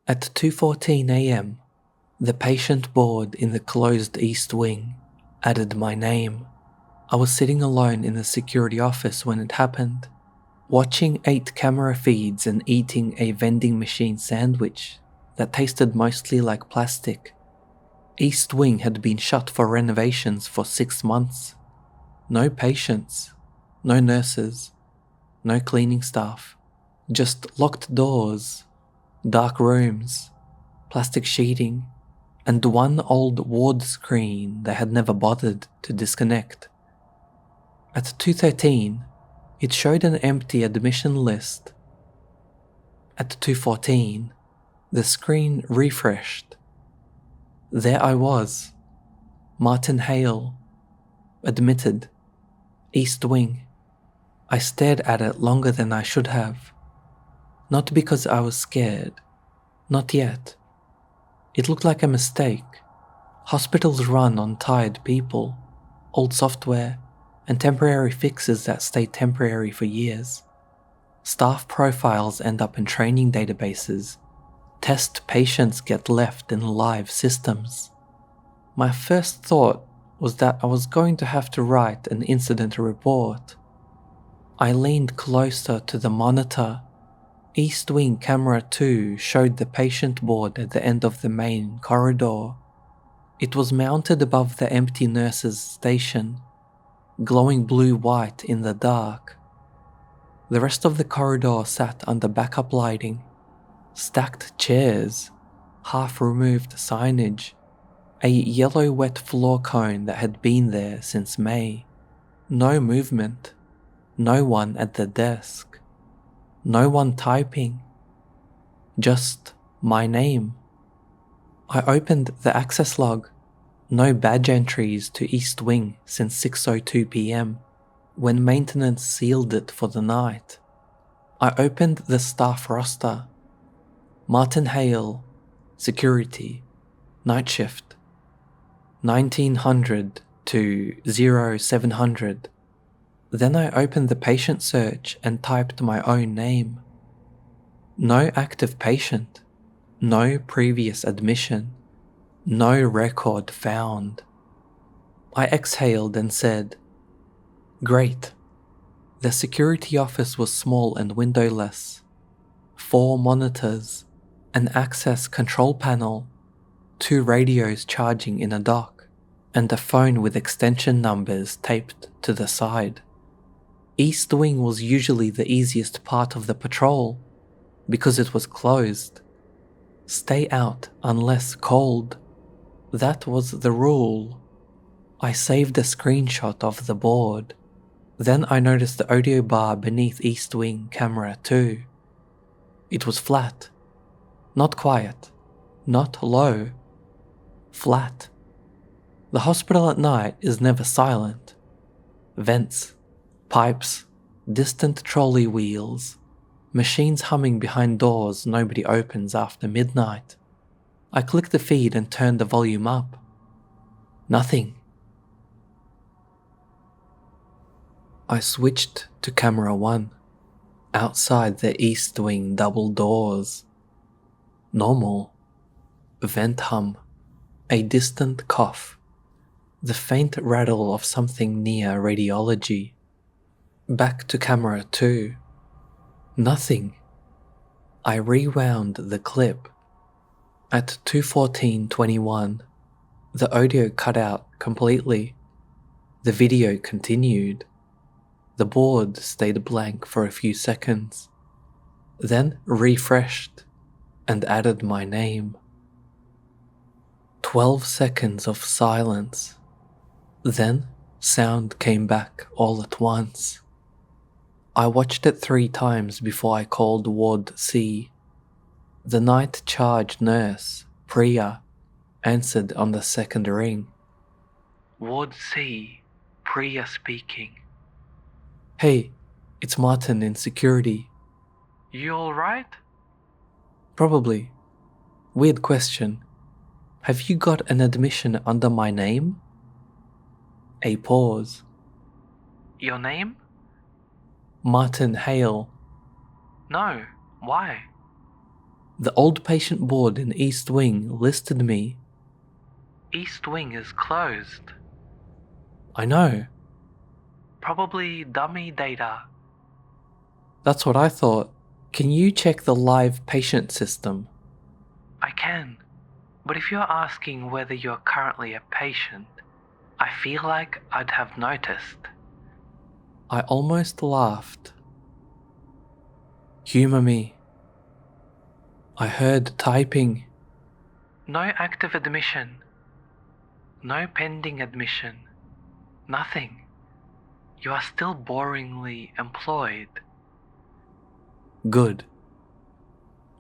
At 2:14 a.m., the patient board in the closed East Wing added my name. I was sitting alone in the security office when it happened, watching 8 camera feeds and eating a vending machine sandwich that tasted mostly like plastic. East Wing had been shut for renovations for 6 months. No patients, no nurses, no cleaning staff, just locked doors, dark rooms, plastic sheeting, and one old ward screen they had never bothered to disconnect. At 2:13, it showed an empty admission list. At 2:14, the screen refreshed. There I was, Martin Hale, admitted, East Wing. I stared at it longer than I should have. Not because I was scared, not yet. It looked like a mistake. Hospitals run on tired people, old software, and temporary fixes that stay temporary for years. Staff profiles end up in training databases. Test patients get left in live systems. My first thought was that I was going to have to write an incident report. I leaned closer to the monitor. East Wing Camera 2 showed the patient board at the end of the main corridor. It was mounted above the empty nurse's station, glowing blue-white in the dark. The rest of the corridor sat under backup lighting, stacked chairs, half-removed signage, a yellow wet floor cone that had been there since May. No movement, no one at the desk. No one typing. Just my name. I opened the access log. No badge entries to East Wing since 6:02 p.m, when maintenance sealed it for the night. I opened the staff roster. Martin Hale, security, night shift, 1900 to 0700. Then I opened the patient search and typed my own name. No active patient, no previous admission, no record found. I exhaled and said, "Great." The security office was small and windowless. 4 monitors, an access control panel, 2 radios charging in a dock, and a phone with extension numbers taped to the side. East Wing was usually the easiest part of the patrol, because it was closed. Stay out unless called. That was the rule. I saved a screenshot of the board. Then I noticed the audio bar beneath East Wing Camera 2. It was flat. Not quiet. Not low. Flat. The hospital at night is never silent. Vents, pipes, distant trolley wheels, machines humming behind doors nobody opens after midnight. I clicked the feed and turned the volume up. Nothing. I switched to camera 1, outside the East Wing double doors. Normal. Vent hum. A distant cough. The faint rattle of something near radiology. Back to camera 2. Nothing. I rewound the clip. At 2:14:21, the audio cut out completely. The video continued. The board stayed blank for a few seconds, then refreshed and added my name. 12 seconds of silence. Then sound came back all at once. I watched it 3 times before I called Ward C. The night charge nurse, Priya, answered on the second ring. "Ward C, Priya speaking." "Hey, it's Martin in security." "You alright?" "Probably. Weird question. Have you got an admission under my name?" A pause. "Your name?" "Martin Hale." "No, why?" The old patient board in East Wing listed me. East Wing is closed. I know. Probably dummy data. That's what I thought. Can you check the live patient system? I can, but if you're asking whether you're currently a patient, I feel like I'd have noticed. I almost laughed. Humor me. I heard typing. No active admission. No pending admission. Nothing. You are still boringly employed. Good.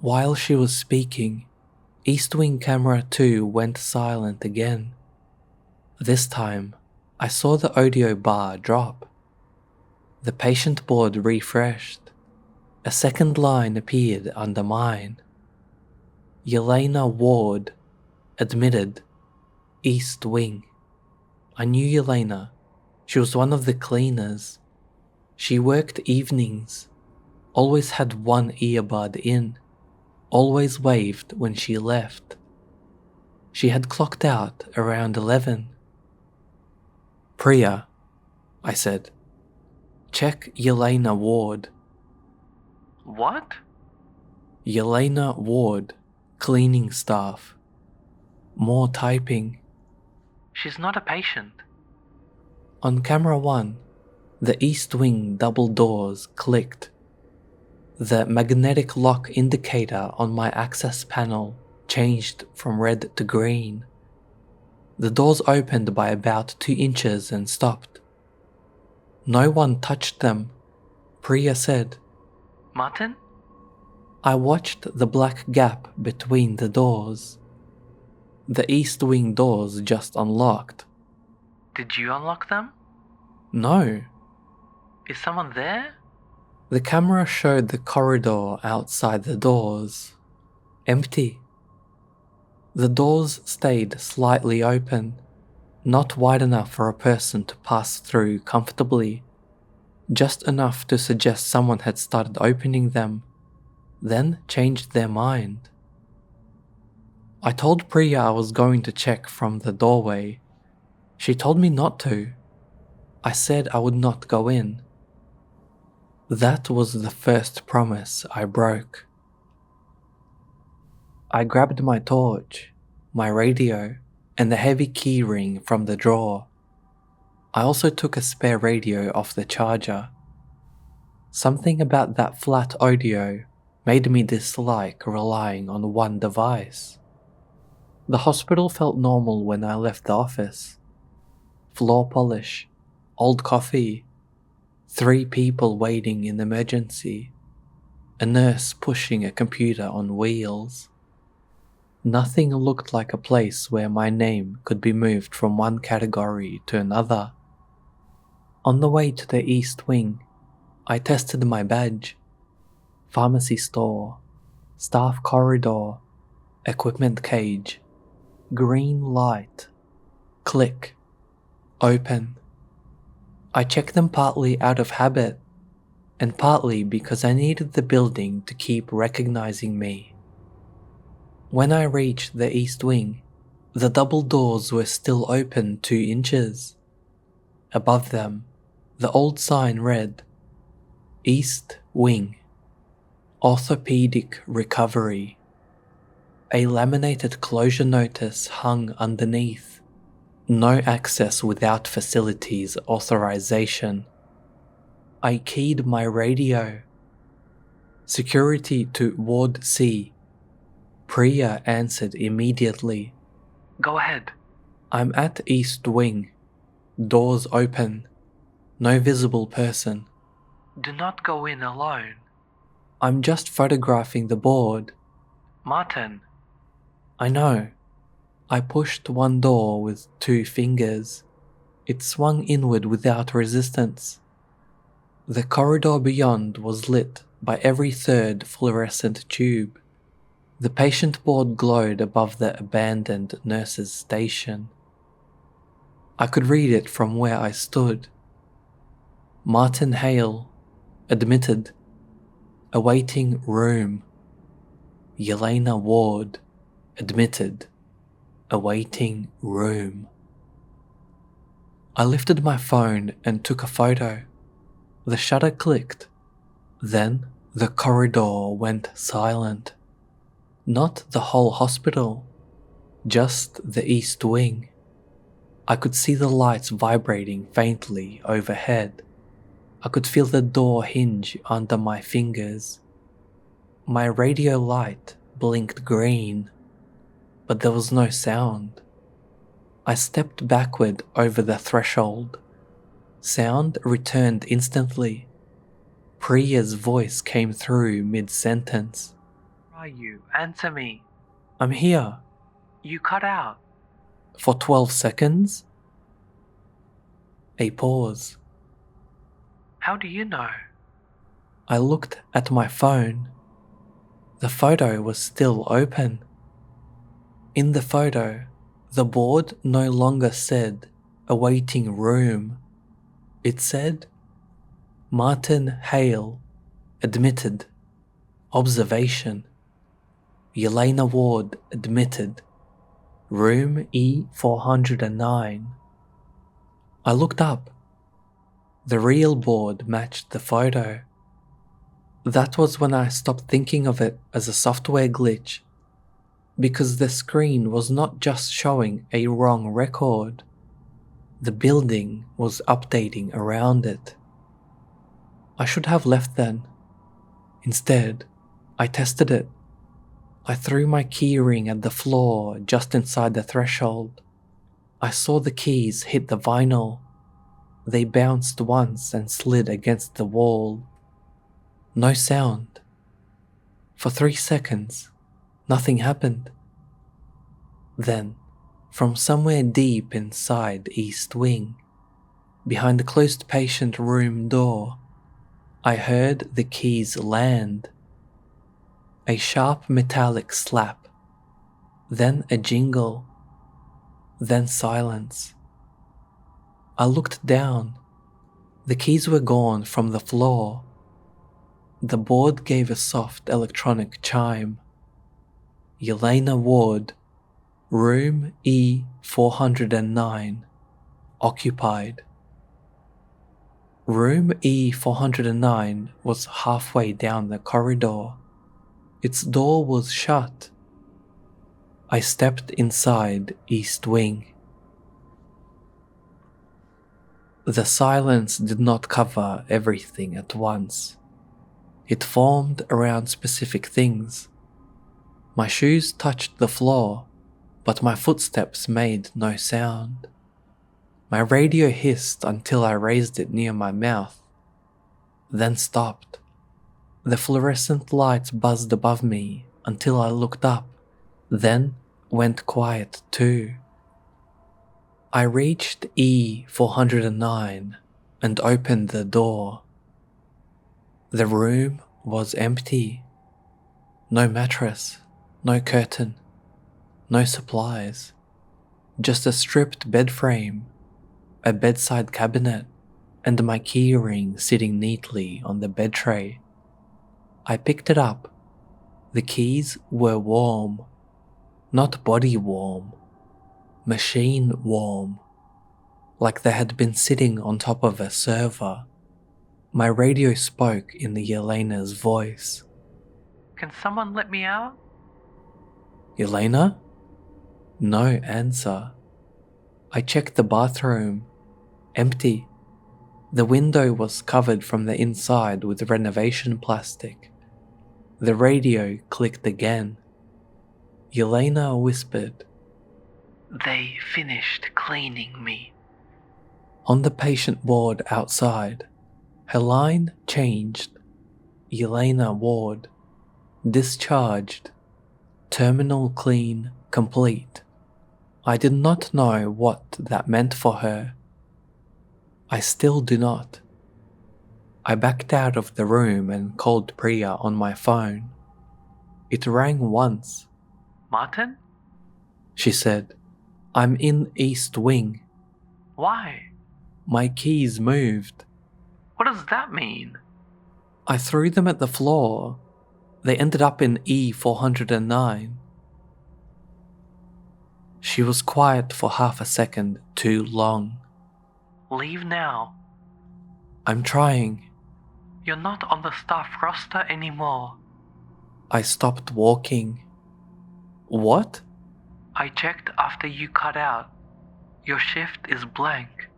While she was speaking, East Wing Camera 2 went silent again. This time, I saw the audio bar drop. The patient board refreshed. A second line appeared under mine. Yelena Ward, admitted, East Wing. I knew Yelena. She was one of the cleaners. She worked evenings, always had one earbud in, always waved when she left. She had clocked out around 11. Priya, I said. Check Yelena Ward. What? Yelena Ward, cleaning staff. More typing. She's not a patient. On camera 1, the East Wing double doors clicked. The magnetic lock indicator on my access panel changed from red to green. The doors opened by about 2 inches and stopped. No one touched them, Priya said. Martin? I watched the black gap between the doors. The East Wing doors just unlocked. Did you unlock them? No. Is someone there? The camera showed the corridor outside the doors. Empty. The doors stayed slightly open, not wide enough for a person to pass through comfortably, just enough to suggest someone had started opening them, then changed their mind. I told Priya I was going to check from the doorway. She told me not to. I said I would not go in. That was the first promise I broke. I grabbed my torch, my radio, and the heavy key ring from the drawer. I also took a spare radio off the charger. Something about that flat audio made me dislike relying on one device. The hospital felt normal when I left the office. Floor polish, old coffee, 3 people waiting in emergency, a nurse pushing a computer on wheels. Nothing looked like a place where my name could be moved from one category to another. On the way to the East Wing, I tested my badge. Pharmacy store, staff corridor, equipment cage, green light, click, open. I checked them partly out of habit, and partly because I needed the building to keep recognizing me. When I reached the East Wing, the double doors were still open 2 inches. Above them, the old sign read, East Wing, Orthopedic Recovery. A laminated closure notice hung underneath. No access without facilities authorization. I keyed my radio. Security to Ward C. Priya answered immediately. Go ahead. I'm at East Wing. Doors open. No visible person. Do not go in alone. I'm just photographing the board. Martin. I know. I pushed one door with 2 fingers. It swung inward without resistance. The corridor beyond was lit by every 3rd fluorescent tube. The patient board glowed above the abandoned nurse's station. I could read it from where I stood. Martin Hale, admitted, awaiting room. Yelena Ward, admitted, awaiting room. I lifted my phone and took a photo. The shutter clicked. Then the corridor went silent. Not the whole hospital, just the east wing. I could see the lights vibrating faintly overhead. I could feel the door hinge under my fingers. My radio light blinked green, but there was no sound. I stepped backward over the threshold. Sound returned instantly. Priya's voice came through mid-sentence. Where are you? Answer me. I'm here. You cut out. For 12 seconds? A pause. How do you know? I looked at my phone. The photo was still open. In the photo, the board no longer said awaiting room. It said Martin Hale, admitted, observation. Yelena Ward, admitted, room E409. I looked up. The real board matched the photo. That was when I stopped thinking of it as a software glitch, because the screen was not just showing a wrong record. The building was updating around it. I should have left then. Instead, I tested it. I threw my keyring at the floor just inside the threshold. I saw the keys hit the vinyl. They bounced once and slid against the wall. No sound. For 3 seconds, nothing happened. Then, from somewhere deep inside East Wing, behind the closed patient room door, I heard the keys land. A sharp metallic slap, then a jingle, then silence. I looked down. The keys were gone from the floor. The board gave a soft electronic chime. Yelena Ward, room E409, occupied. Room E409 was halfway down the corridor. Its door was shut. I stepped inside East Wing. The silence did not cover everything at once. It formed around specific things. My shoes touched the floor, but my footsteps made no sound. My radio hissed until I raised it near my mouth, then stopped. The fluorescent lights buzzed above me until I looked up, then went quiet too. I reached E409 and opened the door. The room was empty. No mattress, no curtain, no supplies. Just a stripped bed frame, a bedside cabinet, and my keyring sitting neatly on the bed tray. I picked it up. The keys were warm. Not body warm. Machine warm. Like they had been sitting on top of a server. My radio spoke in the Yelena's voice. Can someone let me out? Yelena? No answer. I checked the bathroom. Empty. The window was covered from the inside with renovation plastic. The radio clicked again. Yelena whispered, They finished cleaning me. on the patient ward outside. Her line changed. Yelena Ward, discharged, terminal clean, complete. I did not know what that meant for her. I still do not. I backed out of the room and called Priya on my phone. It rang once. Martin? She said, I'm in East Wing. Why? My keys moved. What does that mean? I threw them at the floor. They ended up in E409. She was quiet for half a second too long. Leave now. I'm trying. You're not on the staff roster anymore. I stopped walking. What? I checked after you cut out. Your shift is blank.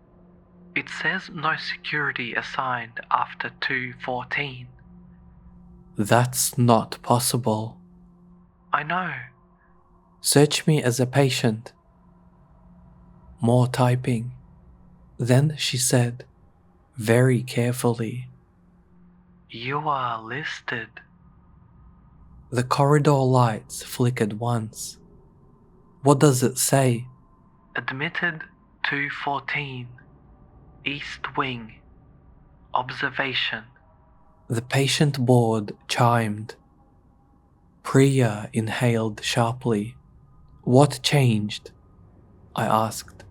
It says no security assigned after 2:14. That's not possible. I know. Search me as a patient. More typing. Then she said, very carefully, You are listed. the corridor lights flickered once. What does it say? Admitted 2:14. East Wing. Observation. The patient board chimed. Priya inhaled sharply. What changed? I asked.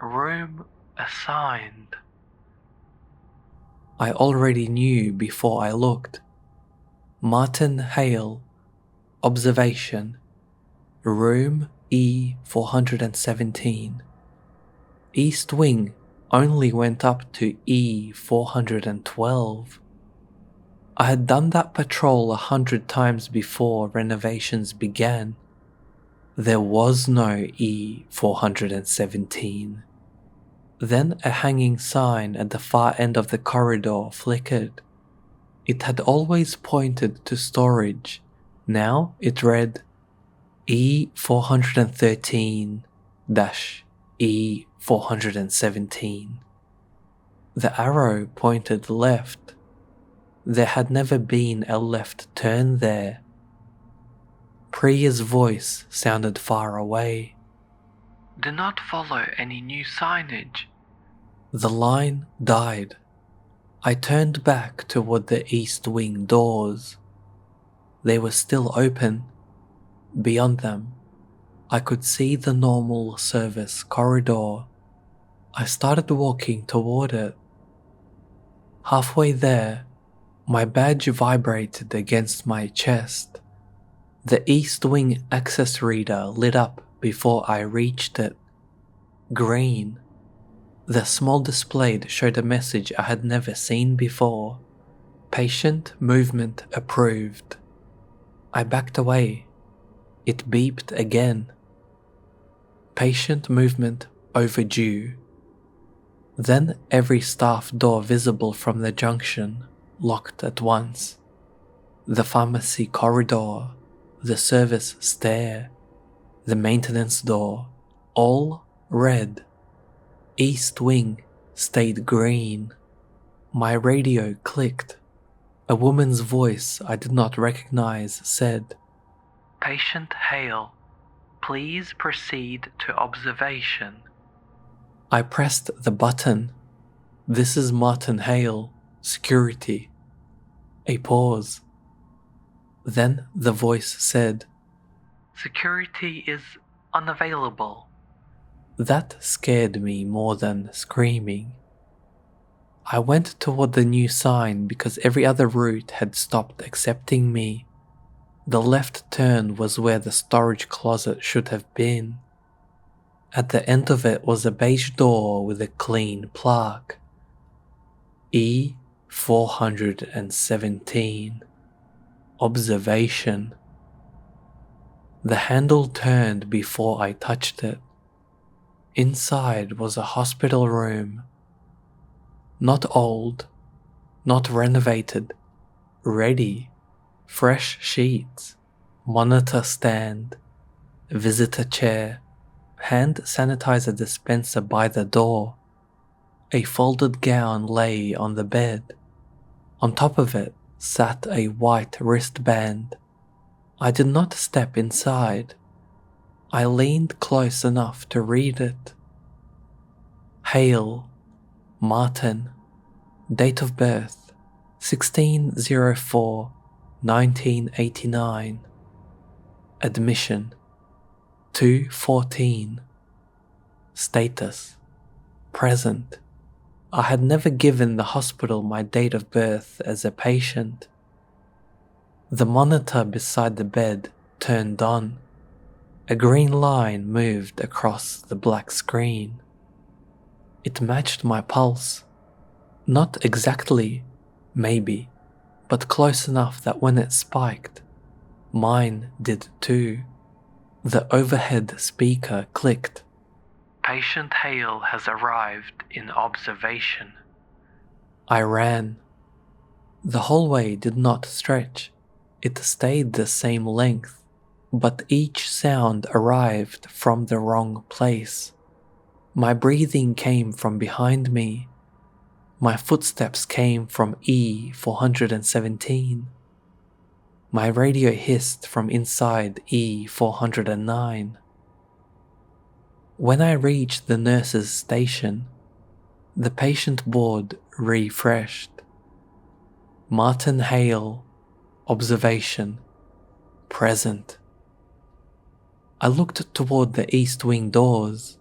Room assigned. I already knew before I looked. Martin Hale. Observation. Room E417. East Wing only went up to E412. I had done that patrol 100 times before renovations began. There was no E417. Then a hanging sign at the far end of the corridor flickered. It had always pointed to storage. Now it read E413-E417. The arrow pointed left. There had never been a left turn there. Priya's voice sounded far away. Do not follow any new signage. The line died. I turned back toward the East Wing doors. They were still open. Beyond them, I could see the normal service corridor. I started walking toward it. Halfway there, my badge vibrated against my chest. The East Wing access reader lit up before I reached it. Green. The small display showed a message I had never seen before. Patient movement approved. I backed away. It beeped again. Patient movement overdue. Then every staff door visible from the junction locked at once. The pharmacy corridor, the service stair, the maintenance door, all red. East Wing stayed green. My radio clicked. A woman's voice I did not recognize said, Patient Hale, please proceed to observation. I pressed the button. This is Martin Hale, security. A pause. Then the voice said, Security is unavailable. That scared me more than screaming. I went toward the new sign because every other route had stopped accepting me. The left turn was where the storage closet should have been. At the end of it was a beige door with a clean plaque. E417. Observation. The handle turned before I touched it. Inside was a hospital room. Not old, not renovated, ready. Fresh sheets, monitor stand, visitor chair, hand sanitizer dispenser by the door. A folded gown lay on the bed. On top of it sat a white wristband. I did not step inside. I leaned close enough to read it. Hale, Martin, date of birth 16/04/1989. Admission 2:14. Status present. I had never given the hospital my date of birth as a patient. The monitor beside the bed turned on. A green line moved across the black screen. It matched my pulse. Not exactly, maybe, but close enough that when it spiked, mine did too. The overhead speaker clicked. Patient Hale has arrived in observation. I ran. The hallway did not stretch. It stayed the same length, but each sound arrived from the wrong place. My breathing came from behind me. My footsteps came from E417. My radio hissed from inside E409. When I reached the nurse's station, the patient board refreshed. Martin Hale, observation, present. I looked toward the east wing doors.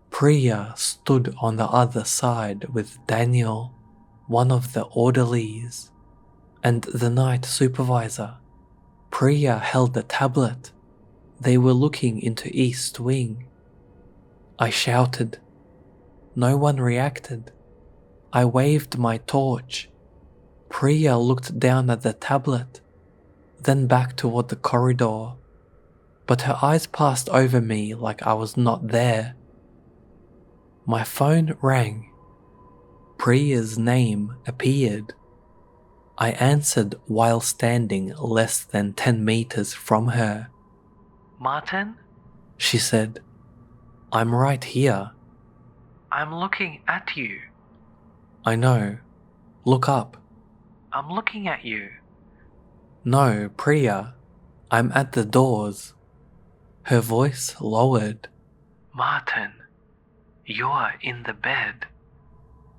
Priya stood on the other side with Daniel, one of the orderlies, and the night supervisor. Priya held the tablet. They were looking into east wing. I shouted. No one reacted. I waved my torch. Priya looked down at the tablet, then back toward the corridor, but her eyes passed over me like I was not there. My phone rang. Priya's name appeared. I answered while standing less than 10 meters from her. Martin? She said, I'm right here. I'm looking at you. I know. Look up. I'm looking at you. No, Priya. I'm at the doors. Her voice lowered. Martin, you're in the bed.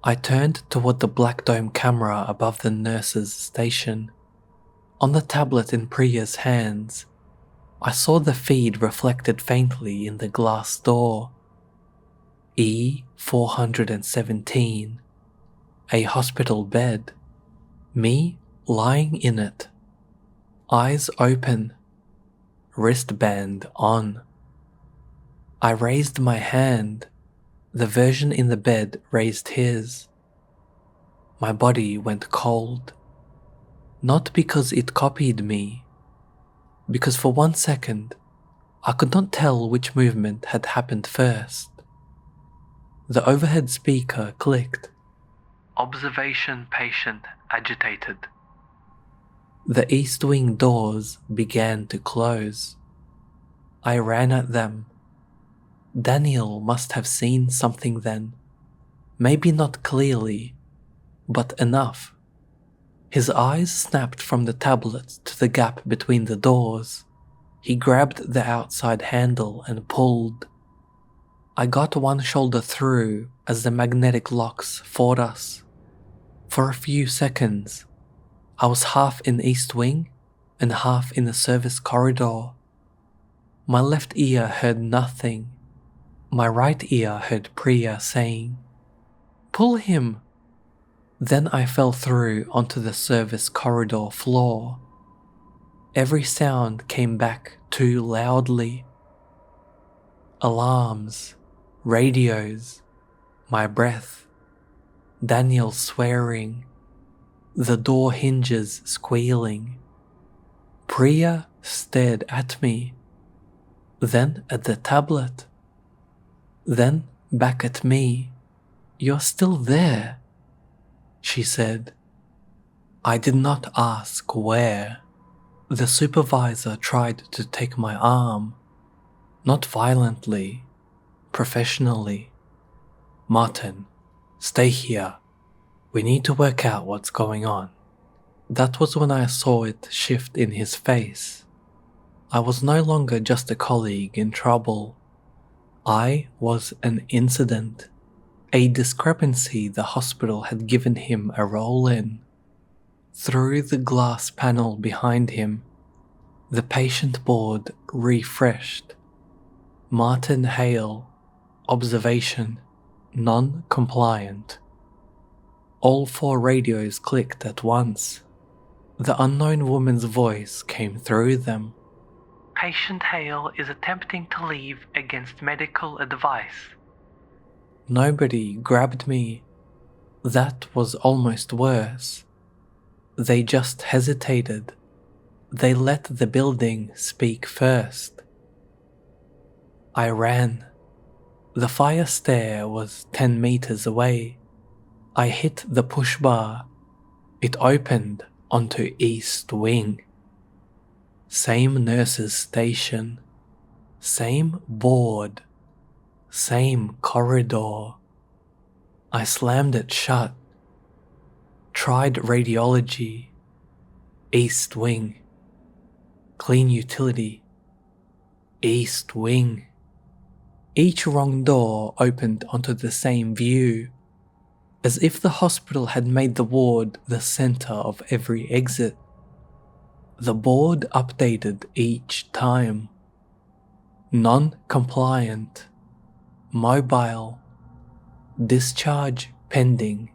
I turned toward the black dome camera above the nurse's station. On the tablet in Priya's hands, I saw the feed reflected faintly in the glass door. E417. A hospital bed. Me lying in it. Eyes open. Wristband on. I raised my hand. The version in the bed raised his. My body went cold. Not because it copied me, because for 1 second I could not tell which movement had happened first. The overhead speaker clicked. Observation patient agitated. The east wing doors began to close. I ran at them. Daniel must have seen something then. Maybe not clearly, but enough. His eyes snapped from the tablet to the gap between the doors. He grabbed the outside handle and pulled. I got one shoulder through as the magnetic locks fought us. For a few seconds, I was half in East Wing and half in the service corridor. My left ear heard nothing. My right ear heard Priya saying, "Pull him!" Then I fell through onto the service corridor floor. Every sound came back too loudly. Alarms, radios, my breath, Daniel swearing, the door hinges squealing. Priya stared at me, then at the tablet, then back at me. "You're still there," she said. I did not ask where. The supervisor tried to take my arm, not violently, professionally. "Martin, stay here. We need to work out what's going on." That was when I saw it shift in his face. I was no longer just a colleague in trouble. I was an incident, a discrepancy the hospital had given him a role in. Through the glass panel behind him, the patient board refreshed. Martin Hale, observation, non-compliant. All 4 radios clicked at once. The unknown woman's voice came through them. Patient Hale is attempting to leave against medical advice. Nobody grabbed me. That was almost worse. They just hesitated. They let the building speak first. I ran. The fire stair was 10 meters away. I hit the push bar. It opened onto East Wing. Same nurse's station. Same board. Same corridor. I slammed it shut. Tried radiology. East Wing. Clean utility. East Wing. Each wrong door opened onto the same view, as if the hospital had made the ward the center of every exit. The board updated each time. Non-compliant. Mobile. Discharge pending.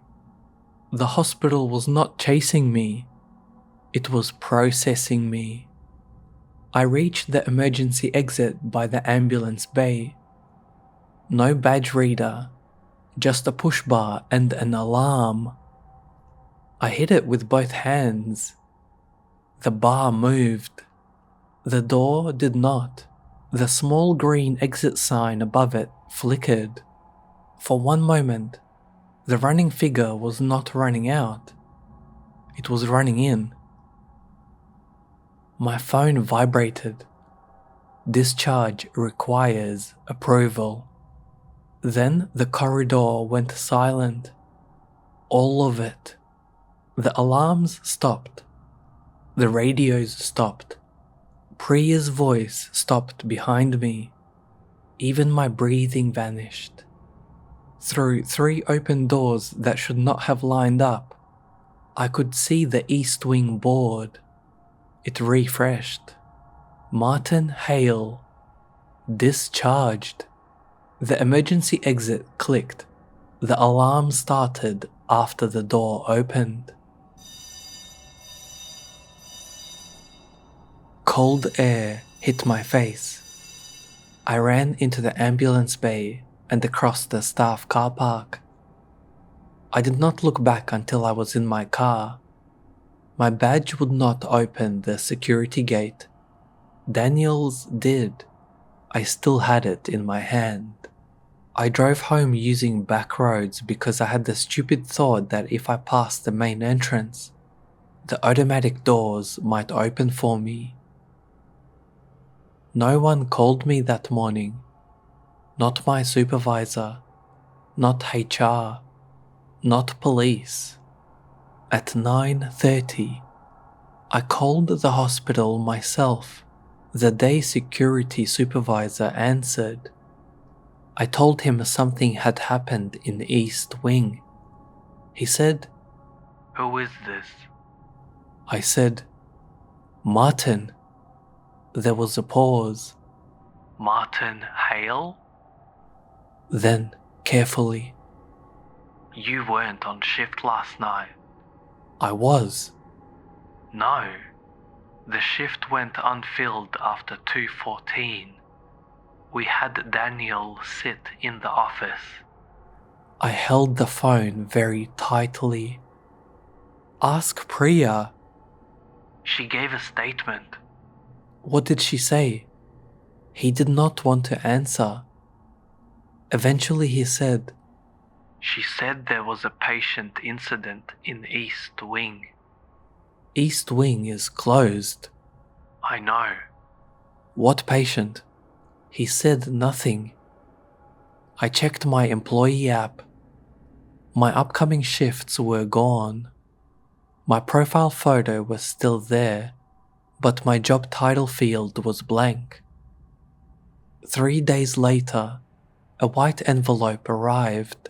The hospital was not chasing me. It was processing me. I reached the emergency exit by the ambulance bay. No badge reader, just a push bar and an alarm. I hit it with both hands. The bar moved. The door did not. The small green exit sign above it flickered. For one moment, the running figure was not running out. It was running in. My phone vibrated. Discharge requires approval. Then the corridor went silent. All of it. The alarms stopped. The radios stopped. Priya's voice stopped behind me. Even my breathing vanished. Through 3 open doors that should not have lined up, I could see the East Wing board. It refreshed. Martin Hale. Discharged. The emergency exit clicked. The alarm started after the door opened. Cold air hit my face. I ran into the ambulance bay and across the staff car park. I did not look back until I was in my car. My badge would not open the security gate. Daniel's did. I still had it in my hand. I drove home using back roads because I had the stupid thought that if I passed the main entrance, the automatic doors might open for me. No one called me that morning. Not my supervisor. Not HR. Not police. At 9:30, I called the hospital myself. The day security supervisor answered. I told him something had happened in the East Wing. He said, Who is this? I said, Martin. There was a pause. Martin Hale? Then, carefully, You weren't on shift last night. I was. No. The shift went unfilled after 2:14. We had Daniel sit in the office. I held the phone very tightly. Ask Priya. She gave a statement. What did she say? He did not want to answer. Eventually he said, She said there was a patient incident in East Wing. East Wing is closed. I know. What patient? He said nothing. I checked my employee app. My upcoming shifts were gone. My profile photo was still there, but my job title field was blank. 3 days later, a white envelope arrived.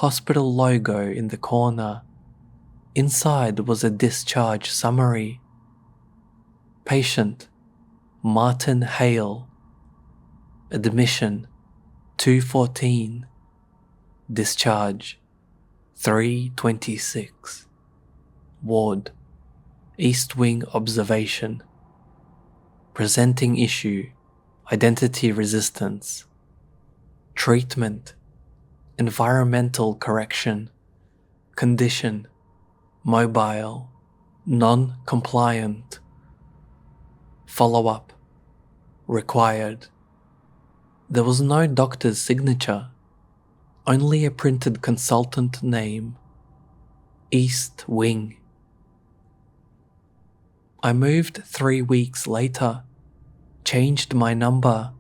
Hospital logo in the corner. Inside was a discharge summary. Patient, Martin Hale. Admission, 2:14. Discharge, 3:26. Ward, East Wing observation. Presenting issue, identity resistance. Treatment, environmental correction. Condition, mobile, non-compliant. Follow-up, required. There was no doctor's signature, only a printed consultant name. East Wing. I moved 3 weeks later, changed my number,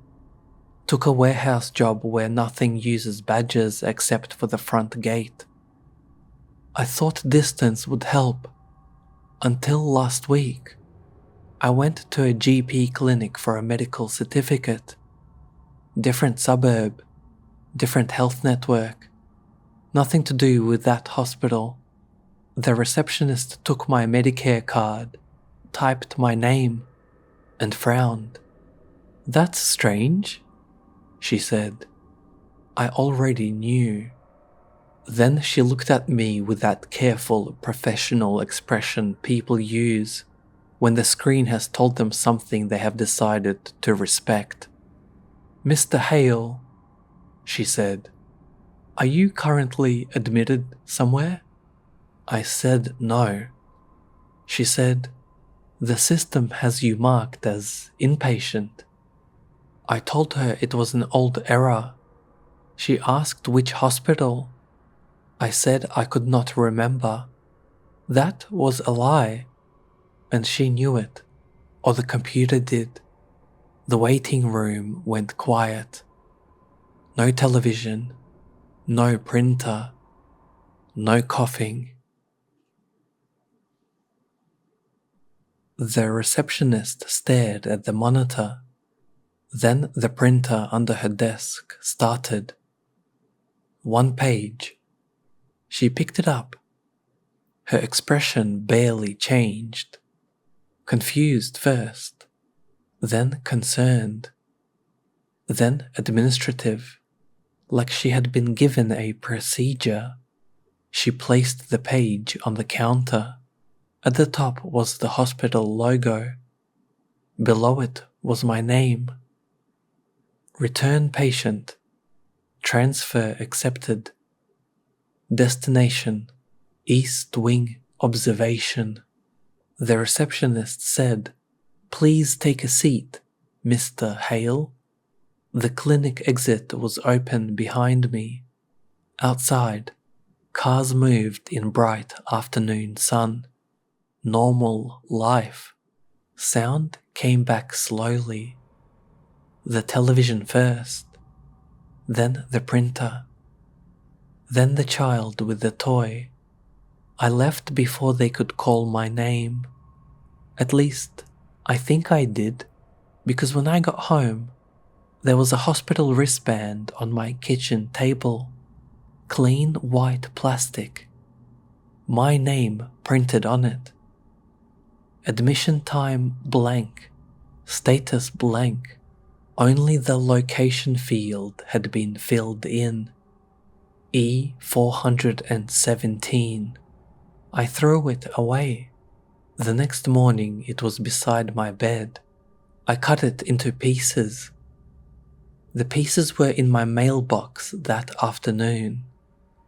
took a warehouse job where nothing uses badges except for the front gate. I thought distance would help, until last week. I went to a GP clinic for a medical certificate. Different suburb, different health network, nothing to do with that hospital. The receptionist took my Medicare card, typed my name, and frowned. "That's strange," she said. I already knew. Then she looked at me with that careful, professional expression people use when the screen has told them something they have decided to respect. "Mr. Hale," she said, "are you currently admitted somewhere?" I said no. She said, "The system has you marked as inpatient." I told her it was an old error. She asked which hospital. I said I could not remember. That was a lie, and she knew it, or the computer did. The waiting room went quiet. No television, no printer, no coughing. The receptionist stared at the monitor. Then the printer under her desk started. 1 page. She picked it up. Her expression barely changed. Confused first, then concerned, then administrative, like she had been given a procedure. She placed the page on the counter. At the top was the hospital logo. Below it was my name. Return patient. Transfer accepted. Destination, East Wing observation. The receptionist said, "Please take a seat, Mr. Hale." The clinic exit was open behind me. Outside, cars moved in bright afternoon sun. Normal life. Sound came back slowly. The television first, then the printer, then the child with the toy. I left before they could call my name. At least, I think I did, because when I got home, there was a hospital wristband on my kitchen table. Clean white plastic. My name printed on it. Admission time blank. Status blank. Only the location field had been filled in. E417. I threw it away. The next morning it was beside my bed. I cut it into pieces. The pieces were in my mailbox that afternoon,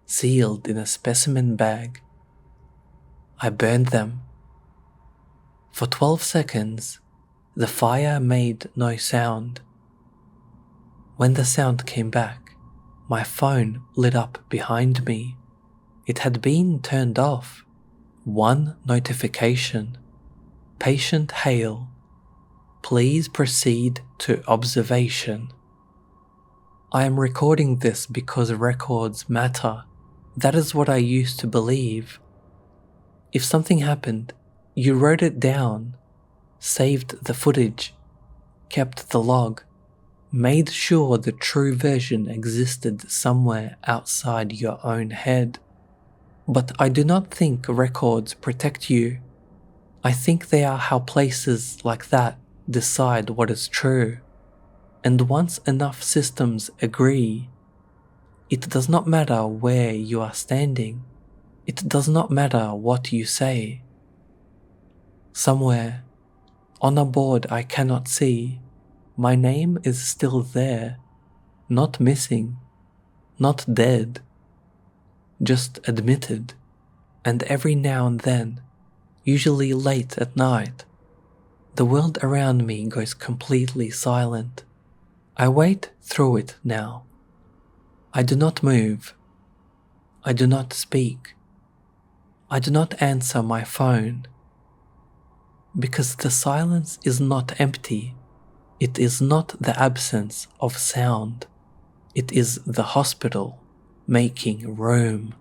sealed in a specimen bag. I burned them. For 12 seconds, the fire made no sound. When the sound came back, my phone lit up behind me. It had been turned off. 1 notification. Patient Hale. Please proceed to observation. I am recording this because records matter. That is what I used to believe. If something happened, you wrote it down, saved the footage, kept the log, made sure the true version existed somewhere outside your own head. But I do not think records protect you. I think they are how places like that decide what is true. And once enough systems agree, it does not matter where you are standing. It does not matter what you say. Somewhere, on a board I cannot see, my name is still there, not missing, not dead, just admitted, and every now and then, usually late at night, the world around me goes completely silent. I wait through it now. I do not move. I do not speak. I do not answer my phone. Because the silence is not empty. It is not the absence of sound. It is the hospital making room.